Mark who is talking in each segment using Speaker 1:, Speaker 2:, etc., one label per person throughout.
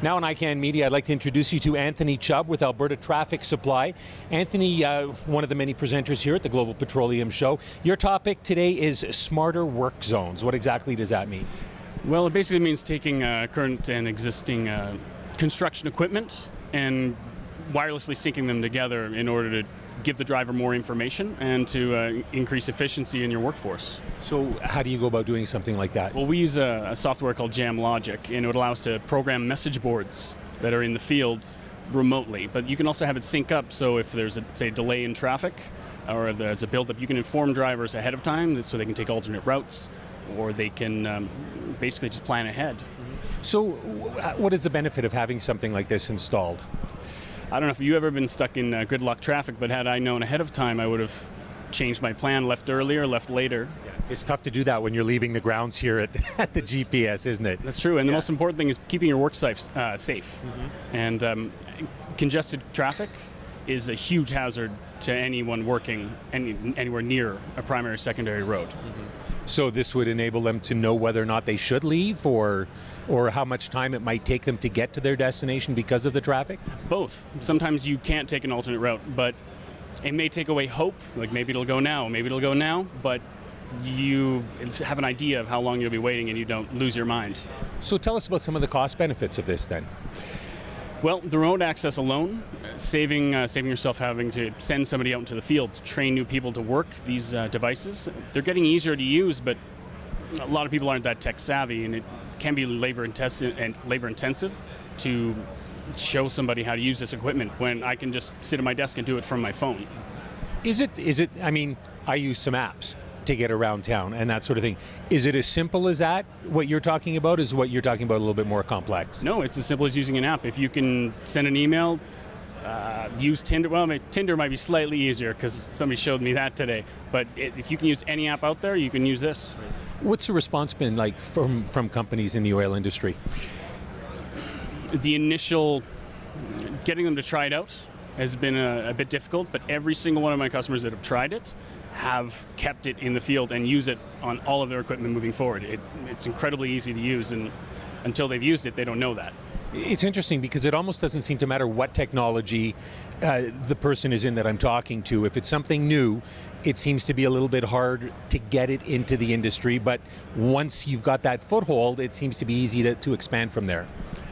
Speaker 1: Now on ICANN Media, I'd like to introduce you to Anthony Chubb with Alberta Traffic Supply. Anthony, one of the many presenters here at the Global Petroleum Show. Your topic today is smarter work zones. What exactly does that mean?
Speaker 2: Well, it basically means taking current and existing construction equipment and wirelessly syncing them together in order to give the driver more information and to increase efficiency in your workforce.
Speaker 1: So how do you go about doing something like that?
Speaker 2: Well, we use a software called Jam Logic, and it would allow us to program message boards that are in the fields remotely. But you can also have it sync up, so if there's a, say, delay in traffic or if there's a buildup, you can inform drivers ahead of time so they can take alternate routes, or they can basically just plan ahead.
Speaker 1: So what is the benefit of having something like this installed?
Speaker 2: I don't know if you've ever been stuck in good luck traffic, but had I known ahead of time, I would have changed my plan, left earlier, left later.
Speaker 1: Yeah. It's tough to do that when you're leaving the grounds here at the GPS, isn't it?
Speaker 2: That's true, and the most important thing is keeping your work safe. And congested traffic is a huge hazard to anyone working anywhere near a primary or secondary road.
Speaker 1: So this would enable them to know whether or not they should leave, or how much time it might take them to get to their destination because of the traffic?
Speaker 2: Both. Sometimes you can't take an alternate route, but it may take away hope, like maybe it'll go now, but you have an idea of how long you'll be waiting and you don't lose your mind.
Speaker 1: So tell us about some of the cost benefits of this then.
Speaker 2: Well, the remote access alone, saving yourself having to send somebody out into the field to train new people to work these devices. They're getting easier to use, but a lot of people aren't that tech savvy, and it can be labor intensive to show somebody how to use this equipment when I can just sit at my desk and do it from my phone.
Speaker 1: Is it, I mean, I use some apps to get around town and that sort of thing. Is it as simple as that, what you're talking about? Is what you're talking about a little bit more complex?
Speaker 2: No, it's as simple as using an app. If you can send an email, use Tinder. Well, Tinder might be slightly easier because somebody showed me that today. But if you can use any app out there, you can use this.
Speaker 1: What's the response been like from companies in the oil industry?
Speaker 2: The initial getting them to try it out has been a bit difficult, but every single one of my customers that have tried it have kept it in the field and use it on all of their equipment moving forward. It's incredibly easy to use, and until they've used it, they don't know that.
Speaker 1: It's interesting because it almost doesn't seem to matter what technology the person is in that I'm talking to. If it's something new, it seems to be a little bit hard to get it into the industry, but once you've got that foothold, it seems to be easy to expand from there.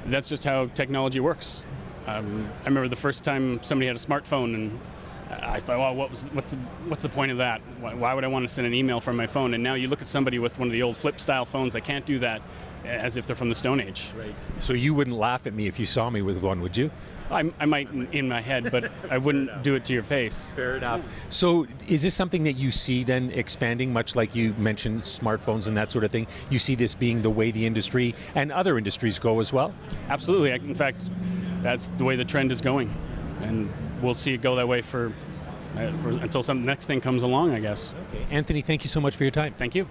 Speaker 2: That's just how technology works. I remember the first time somebody had a smartphone, and I thought, well, what's the point of that? Why would I want to send an email from my phone? And now you look at somebody with one of the old flip-style phones that can't do that, as if they're from the Stone Age.
Speaker 1: Right. So you wouldn't laugh at me if you saw me with one, would you?
Speaker 2: I might in my head, but I wouldn't do it to your face.
Speaker 1: Fair enough. So is this something that you see then expanding, much like you mentioned smartphones and that sort of thing? You see this being the way the industry and other industries go as well?
Speaker 2: Absolutely. In fact, that's the way the trend is going. And we'll see it go that way for until some next thing comes along, I guess.
Speaker 1: Okay. Anthony, thank you so much for your time.
Speaker 2: Thank you.